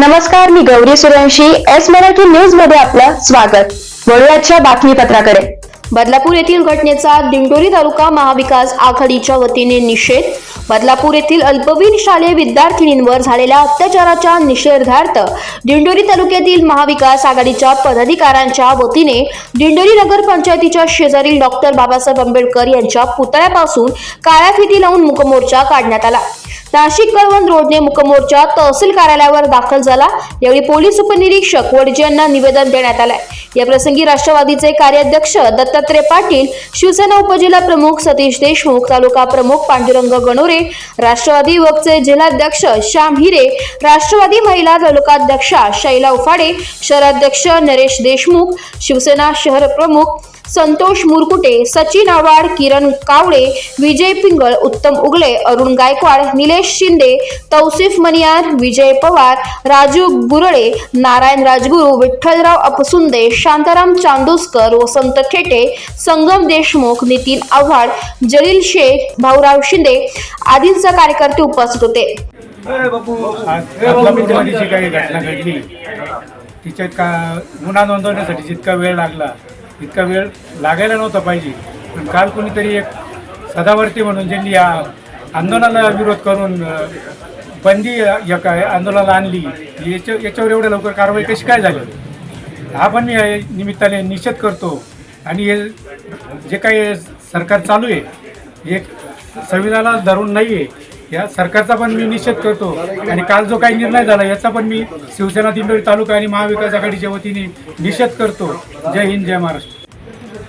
नमस्कार, मी Gauri Suryavanshi. S Marathi news मध्ये आपलं स्वागत. वळूयाच्या बातमीपत्राकडे. बदलापूर येथील घटनेचा दिंडोरी तालुका महाविकास आघाडीच्या वतीने निषेध. बदलापूर येथील अल्पवयीन शालेय विद्यार्थिनींवर झालेल्या अत्याचाराच्या निषेधार्थ दिंडोरी तालुक्यातील महाविकास आघाडीच्या पदाधिकाऱ्यांच्या वतीने दिंडोरी नगर पंचायतीच्या शेजारील डॉक्टर बाबासाहेब आंबेडकर यांच्या पुतळ्यापासून काळ्या फिती लावून मूकमोर्चा काढण्यात आला. नाशिक कळवण रोडने मूकमोर्चा तहसील कार्यालयावर दाखल झाला. यावेळी पोलीस उपनिरीक्षक वडजे यांना निवेदन देण्यात आले. या प्रसंगी राष्ट्रवादीचे कार्याध्यक्ष दत्तात्रय पाटील, शिवसेना उपजिल्हा प्रमुख सतीश देशमुख, तालुका प्रमुख पांडुरंग गणोरे, राष्ट्रवादी युवकचे जिल्हाध्यक्ष श्याम हिरे, राष्ट्रवादी महिला तालुकाध्यक्षा शैला उफाडे, शहराध्यक्ष नरेश देशमुख, शिवसेना शहर प्रमुख संतोष मुरकुटे, सचिन आव्हाड, किरण कावडे, विजय पिंगळ, उत्तम उगले, अरुण गायकवाड, निलेश शिंदे, तौसिफ मनियार, विजय पवार, राजू गुरळे, नारायण राजगुरू, विठ्ठलराव अपसुंदे, शांताराम चांदोसकर, वसंत ठेटे, संगम देशमुख, नितीन आव्हाड, जलील शेख, भाऊराव शिंदे आदींचे कार्यकर्ते उपस्थित होते. काही घटना घडली तिच्यात का गुन्हा नोंदवण्यासाठी जितका वेळ लागला इतका वेळ लागायला नव्हता पाहिजे. पण काल कोणीतरी एक सदावर्ती म्हणून ज्यांनी या आंदोलनाला विरोध करून बंदी या काय आंदोलनाला आणली, याच्यावर एवढ्या लवकर कारवाई कशी काय झाली हा पण मी या निमित्ताने निषेध करतो. आणि हे जे काही सरकार चालू आहे हे संविधानाला धरून नाही आहे, या सरकारचा पण मी निषेध करतो. आणि काल जो काही निर्णय झाला याचा पण मी शिवसेना दिंडोरी तालुका आणि महाविकास आघाडीच्या वतीने निषेध करतो. जय हिंद, जय महाराष्ट्र.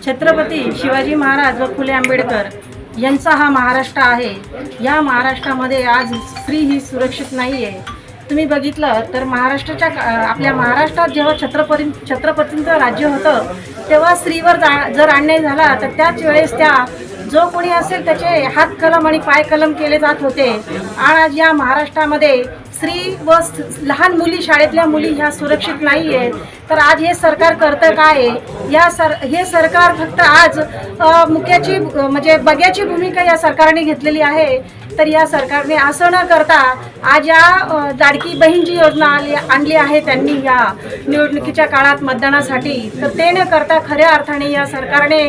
छत्रपती शिवाजी महाराज व फुले आंबेडकर यांचा हा महाराष्ट्र आहे. या महाराष्ट्रामध्ये आज स्त्री ही सुरक्षित नाही आहे. तुम्ही बघितलं तर आपल्या महाराष्ट्रात जेव्हा छत्रपतींचं राज्य होतं तेव्हा स्त्रीवर जर अन्याय झाला तर त्याच वेळेस त्या जो कोणी असेल त्याचे हात कलम आणि पाय कलम केले जात होते. आणि आज या महाराष्ट्रामध्ये स्त्री व लहान मुली, शाळेतल्या मुली ह्या सुरक्षित नाही आहेत. तर आज हे सरकार करतं काय? हे सरकार फक्त आज मुख्याची म्हणजे बग्याची भूमिका या सरकारने घेतलेली आहे. तर या सरकारने असं न करता आज या लाडकी बहीण जी योजना आणली आहे त्यांनी या निवडणुकीच्या काळात मतदानासाठी, तर ते न करता खऱ्या अर्थाने या सरकारने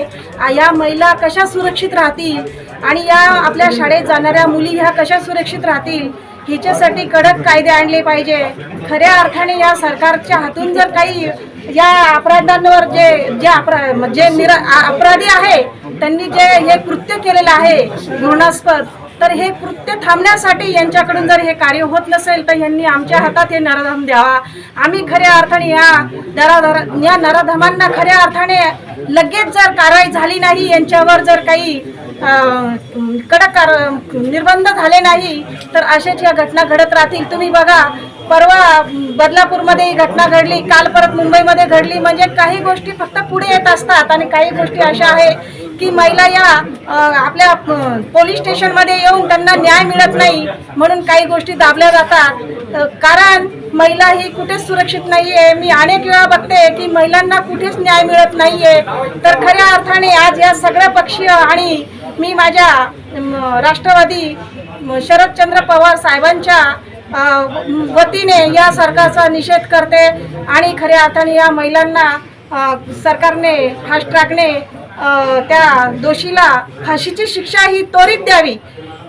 या महिला कशा सुरक्षित राहतील आणि या आपल्या शाळेत जाणाऱ्या मुली ह्या कशा सुरक्षित राहतील ह्याच्यासाठी कडक कायदे आणले पाहिजे. खऱ्या अर्थाने या सरकारच्या हातून जर काही या अपराधांवर जे अपराधी आहे त्यांनी जे हे कृत्य केलेलं आहे घृणास्पद, तर हे कृत्य थांबण्यासाठी यांच्याकडून जर हे कार्य होत नसेल तर यांनी आमच्या हातात हे नराधम द्यावा. आम्ही खऱ्या अर्थाने या नराधमांना खऱ्या अर्थाने लगेच जर कारवाई झाली नाही, यांच्यावर जर काही कडक निर्बंध झाले नाही तर अशाच या घटना घडत राहतील. तुम्ही बघा, परवा बदलापूरमध्ये ही घटना घडली, काल परत मुंबईमध्ये घडली. म्हणजे काही गोष्टी फक्त पुढे येत असतात आणि काही गोष्टी अशा आहे की महिला या आपल्या पोलीस स्टेशनमध्ये येऊन त्यांना न्याय मिळत नाही म्हणून काही गोष्टी दाबल्या जातात. कारण महिला ही कुठेच सुरक्षित नाही आहे. मी अनेक वेळा बघते की महिलांना कुठेच न्याय मिळत नाही आहे. तर खऱ्या अर्थाने आज या सगळ्या पक्षीय आणि मी माझ्या राष्ट्रवादी शरदचंद्र पवार साहेबांच्या वतीने या सरकारचा निषेध करते. आणि खऱ्या अर्थाने या महिलांना सरकारने फास्ट ट्रॅकने त्या दोषीला फाशीची शिक्षा ही त्वरित द्यावी.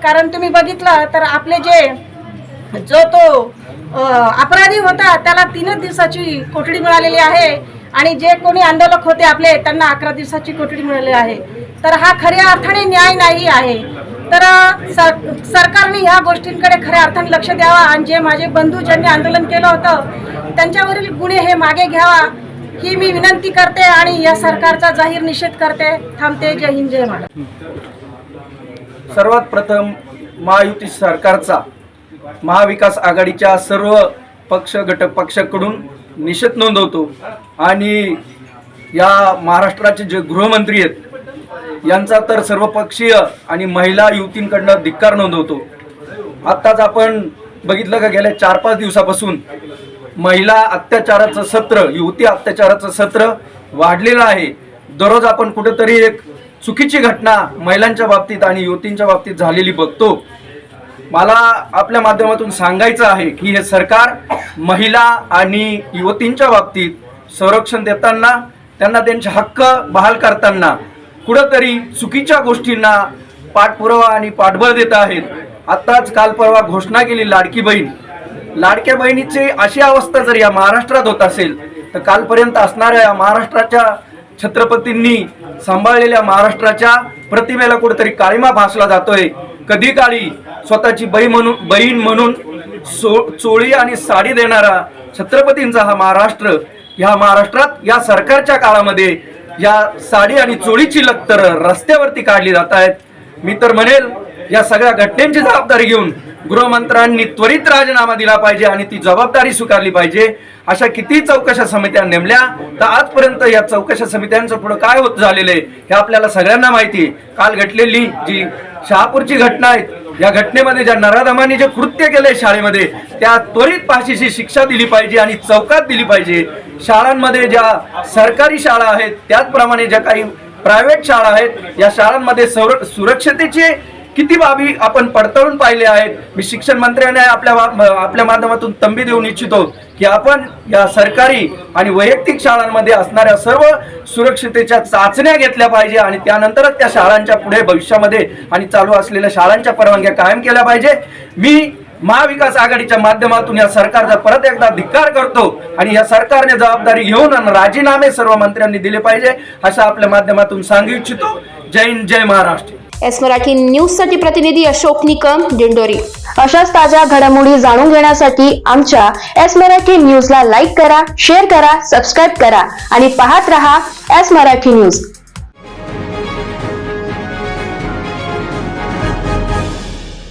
कारण तुम्ही बघितलं तर आपले जो तो अपराधी होता त्याला 3 दिवसाची कोठडी मिळालेली आहे आणि जे कोणी आंदोलक होते आपले त्यांना 11 दिवसाची कोठडी मिळालेली आहे. तर हा खऱ्या अर्थाने न्याय नाही आहे. तर सरकारने ह्या गोष्टींकडे खऱ्या अर्थाने लक्ष द्यावा आणि जे माझे बंधू ज्यांनी आंदोलन केलं होतं त्यांच्यावरील गुन्हे हे मागे घ्यावा ही मी विनंती करते आणि या सरकारचा जाहीर निषेध करते. थांबते. जय हिंद, जय महाराष्ट्र. सर्वात प्रथम महायुती सरकारचा महाविकास आघाडीच्या सर्व घटक पक्षाकडून निषेध नोंदवतो. आणि या महाराष्ट्राचे जे गृहमंत्री आहेत यांचा तर सर्वपक्षीय आणि महिला युवतींकडनं धिक्कार नोंदवतो. आत्ताच आपण बघितलं का गेल्या 4-5 दिवसापासून महिला अत्याचाराचं सत्र, युवती अत्याचाराचं सत्र वाढलेलं आहे. दररोज आपण कुठेतरी एक चुकीची घटना महिलांच्या बाबतीत आणि युवतींच्या बाबतीत झालेली बघतो. मला आपल्या माध्यमातून सांगायचं आहे की हे सरकार महिला आणि युवतींच्या बाबतीत संरक्षण देताना, त्यांना त्यांचे हक्क बहाल करताना कुठंतरी चुकीच्या गोष्टींना पाठपुरावा आणि पाठबळ देत आहेत. आत्ताच काल परवा घोषणा केली लाडकी बहीण. लाडक्या बहिणीची अशी अवस्था जर या महाराष्ट्रात होत असेल तर कालपर्यंत असणाऱ्या या महाराष्ट्राच्या छत्रपतींनी सांभाळलेल्या महाराष्ट्राच्या प्रतिमेला कुठेतरी काळीमा फासला जातोय. कधी काळी स्वतःची बहीण म्हणून चोळी आणि साडी देणारा छत्रपतींचा हा महाराष्ट्र, या महाराष्ट्रात या सरकारच्या काळामध्ये या साडी आणि चोळीची लक्तर रस्त्यावरती काढली जात आहेत. मी तर म्हणेल या सगळ्या घटनेची जबाबदारी घेऊन गृहमंत्र्यांनी त्वरित राजीनामा दिला पाहिजे आणि ती जबाबदारी स्वीकारली पाहिजे. अशा किती चौकशा समित्या नेमल्या तर आजपर्यंत या चौकशा समित्यांचं पुढे काय होत झालेलं आहे हे आपल्याला सगळ्यांना माहिती आहे. काल घडलेली जी शहापूरची घटना आहे, या घटनेमध्ये ज्या नराधमांनी जे कृत्य केले शाळेमध्ये, त्या त्वरित फाशीची शिक्षा दिली पाहिजे आणि चौकात दिली पाहिजे. शाळांमध्ये ज्या सरकारी शाळा आहेत त्याचप्रमाणे ज्या काही प्रायव्हेट शाळा आहेत, या शाळांमध्ये सुरक्षतेचे किती बाबी आपण पडताळून पाहिले आहेत. मी शिक्षण मंत्र्यांना आपल्या माध्यमातून तंबी देऊन इच्छितो की आपण या सरकारी आणि वैयक्तिक शाळांमध्ये असणाऱ्या सर्व सुरक्षतेच्या चाचण्या घेतल्या पाहिजे आणि त्यानंतरच त्या शाळांच्या पुढे भविष्यामध्ये आणि चालू असलेल्या शाळांच्या परवानग्या कायम केल्या पाहिजे. मी महाविकास आघाडीच्या माध्यमातून या सरकारचा परत एकदा धिक्कार करतो आणि या सरकारने जबाबदारी घेऊन राजीनामे सर्व मंत्र्यांनी दिले पाहिजे असं आपल्या माध्यमातून सांगू इच्छितो. जय हिंद, जय महाराष्ट्र. एस मराठी न्यूज साठी प्रतिनिधी अशोक निकम, दिंडोरी. अशाच ताज्या घडामोडी जाणून घेण्यासाठी आमच्या एस मराठी न्यूजला लाईक करा, शेअर करा, सबस्क्राईब करा आणि पाहत रहा एस मराठी न्यूज.